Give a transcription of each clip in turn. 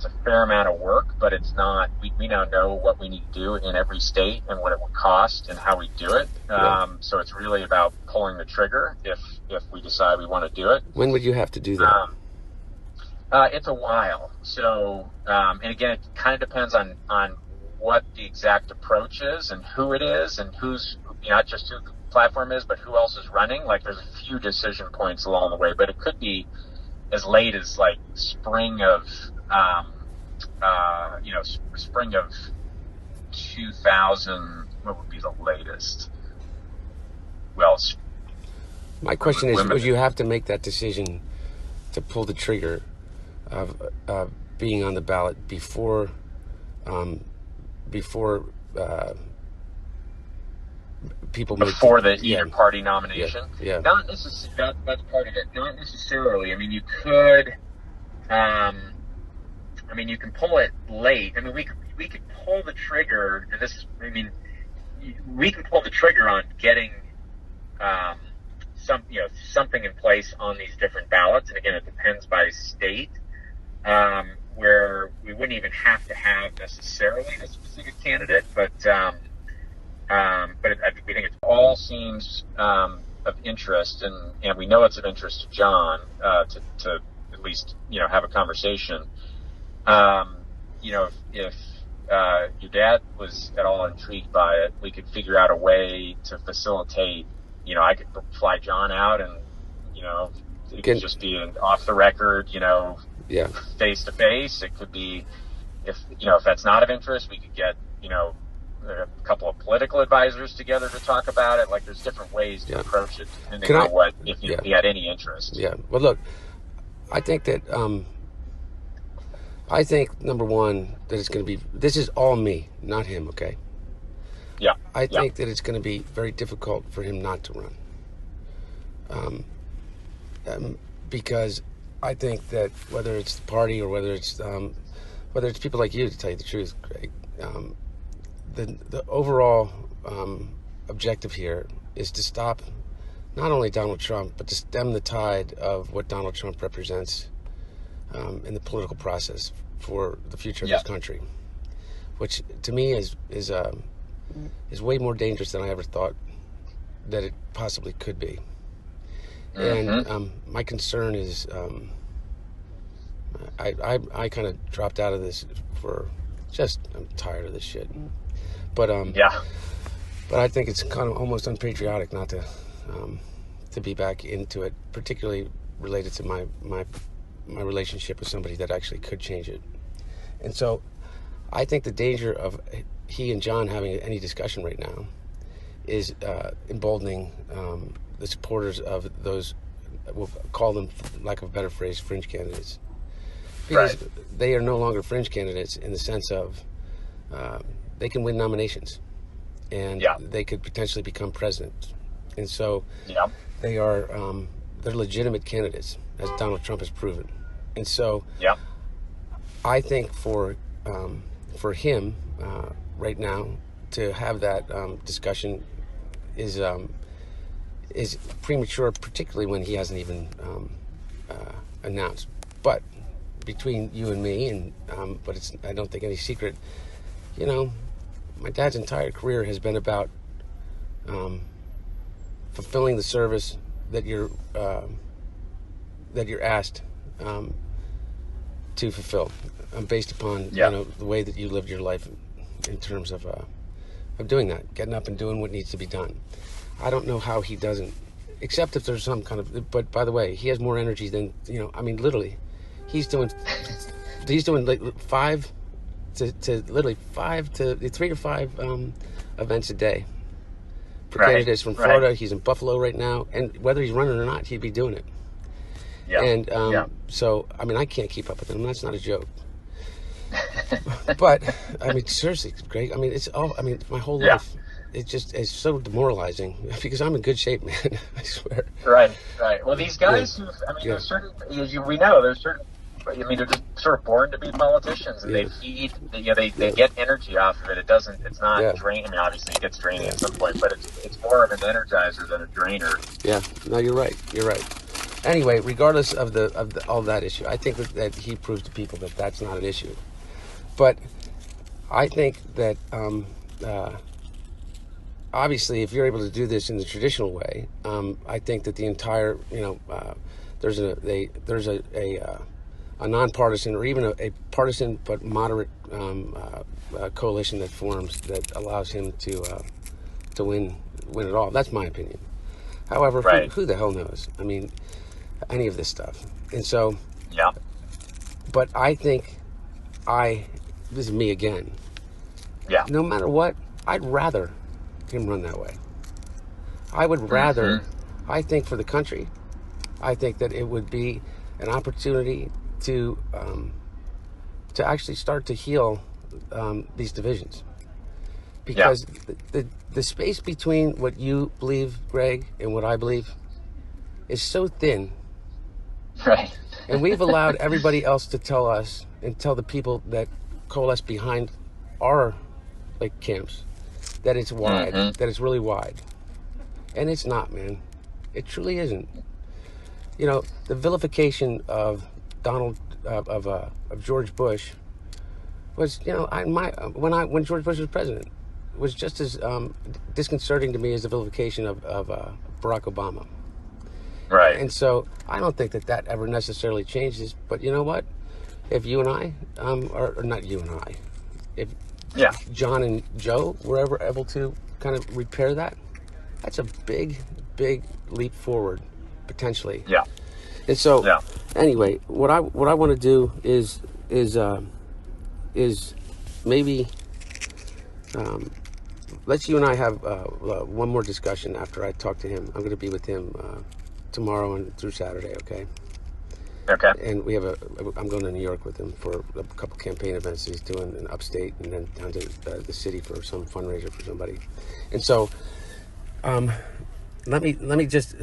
it's a fair amount of work, but it's not. We now know what we need to do in every state and what it would cost and how we do it. So it's really about pulling the trigger if we decide we want to do it. When would you have to do that? It's a while. So, and again, it kind of depends on what the exact approach is and who it is and who's, not just who the platform is, but who else is running. Like, there's a few decision points along the way, but it could be as late as like spring of 2000. What would be the latest? Well, my question is, would you have to make that decision to pull the trigger of being on the ballot before people before the either party nomination? Yeah. Not necessarily. That's part of it. Not necessarily. I mean, you could. You can pull it late. I mean, we could pull the trigger, and this. I mean, we can pull the trigger on getting something in place on these different ballots. And again, it depends by state. Where we wouldn't even have to have necessarily a specific candidate, but we think it all seems of interest, and we know it's of interest to John to at least have a conversation. If your dad was at all intrigued by it, we could figure out a way to facilitate. I could fly John out, and it could just be an off the record, face to face. It could be, if that's not of interest, we could get a couple of political advisors together to talk about it. Like, there's different ways to approach it depending on if you had any interest. Yeah. Well, look, I think that number one, that it's going to be, this is all me, not him. Okay. Yeah. I think that it's going to be very difficult for him not to run. Because I think that whether it's the party or whether it's people like you, to tell you the truth, Greg, the overall objective here is to stop not only Donald Trump, but to stem the tide of what Donald Trump represents in the political process for the future of this country, which to me is way more dangerous than I ever thought that it possibly could be. And my concern is, I kind of dropped out of this I'm tired of this shit. But I think it's kind of almost unpatriotic not to be back into it, particularly related to my relationship with somebody that actually could change it. And so I think the danger of he and John having any discussion right now is emboldening the supporters of those, we'll call them, for lack of a better phrase, fringe candidates. Because they are no longer fringe candidates in the sense of they can win nominations and they could potentially become president. And so they are they're legitimate candidates, as Donald Trump has proven. And so I think for him right now to have that discussion is premature, particularly when he hasn't even announced. But between you and me, and but I don't think any secret, my dad's entire career has been about fulfilling the service that you're asked to fulfill, based upon the way that you lived your life in terms of doing that, getting up and doing what needs to be done. I don't know how he doesn't, except if there's some kind of. But by the way, he has more energy than literally, he's doing like 3 to 5 events a day for candidates from Florida. He's in Buffalo right now, and whether he's running or not, he'd be doing it. So I can't keep up with him. That's not a joke. But seriously, Greg. It's all. My whole life. It's so demoralizing because I'm in good shape, man. I swear. Right. Well, these guys there's certain, we know there's certain. They're just sort of born to be politicians, and they feed. They get energy off of it. It's not draining. Obviously, it gets draining at some point, but it's more of an energizer than a drainer. Yeah. No, you're right. anyway, regardless of all that issue, I think that he proves to people that that's not an issue. But I think that obviously, if you're able to do this in the traditional way, I think that the entire, there's a nonpartisan or even a partisan but moderate coalition that forms that allows him to win it all. That's my opinion. However, right. who the hell knows? I mean, any of this stuff. And so, yeah. But I think this is me again. Yeah. No matter what, I'd rather him run that way. I would rather, I think for the country, I think that it would be an opportunity to actually start to heal these divisions. Because the space between what you believe, Greg, and what I believe is so thin. Right. And we've allowed everybody else to tell us and tell the people that coalesce behind our camps that it's wide, that it's really wide. And it's not, man. It truly isn't. The vilification of George Bush was, when George Bush was president, was just as disconcerting to me as the vilification of Barack Obama. Right. And so I don't think that ever necessarily changes. But you know what? If you and I, or not you and I, if John and Joe were ever able to kind of repair that, that's a big, big leap forward, potentially. Yeah. And so, anyway, what I want to do is maybe let's you and I have one more discussion after I talk to him. I'm going to be with him tomorrow and through Saturday. Okay. Okay. And we have I'm going to New York with him for a couple campaign events he's doing in upstate, and then down to the city for some fundraiser for somebody. And so, let me just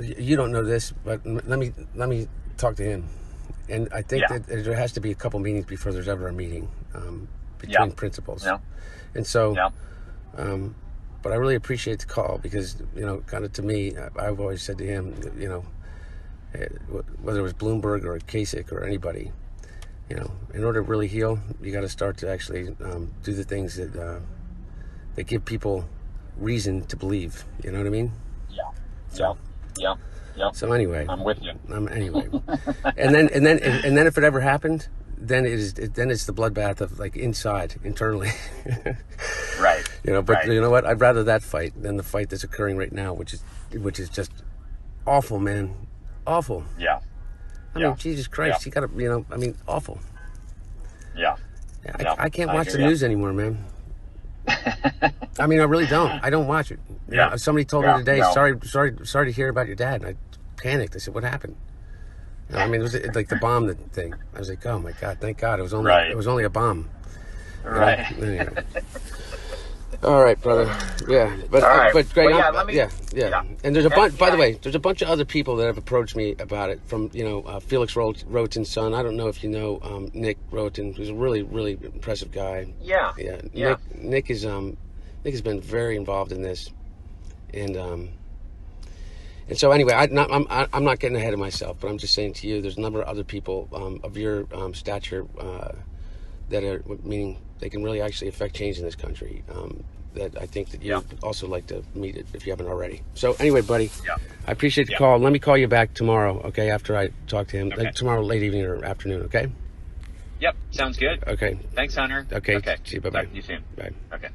you don't know this, but let me talk to him. And I think that there has to be a couple meetings before there's ever a meeting between principals. Yeah. And so, but I really appreciate the call because, kind of to me, I've always said to him, whether it was Bloomberg or Kasich or anybody, in order to really heal, you got to start to actually do the things that give people reason to believe. You know what I mean? Yeah. So, yeah. So anyway, I'm with you. Anyway, and then if it ever happened, then it's the bloodbath of internally. Right. But you know what? I'd rather that fight than the fight that's occurring right now, which is just awful, man. Awful. Yeah. I mean, Jesus Christ, you gotta, awful. Yeah. I can't watch the news anymore, man. I mean, I really don't. I don't watch it. Somebody told me today, sorry to hear about your dad. And I panicked. I said, what happened? It was like the bomb thing. I was like, oh my God, thank God. It was only a bomb. Right. Anyway. All right, brother. Yeah, but but Greg, And there's a bunch. By the way, there's a bunch of other people that have approached me about it. From Felix Roten's son. I don't know if you know Nick Roten, who's a really, really impressive guy. Yeah. Nick has been very involved in this, and so anyway, I'm not getting ahead of myself, but I'm just saying to you, there's a number of other people of your stature that are meaning. They can really actually affect change in this country. That I think that you'd also like to meet it if you haven't already. So anyway, buddy, I appreciate the call. Let me call you back tomorrow, okay? After I talk to him, tomorrow late evening or afternoon, okay? Yep, sounds good. Okay. Thanks, Hunter. Okay. See you. Bye bye. Talk to you soon. Bye. Okay.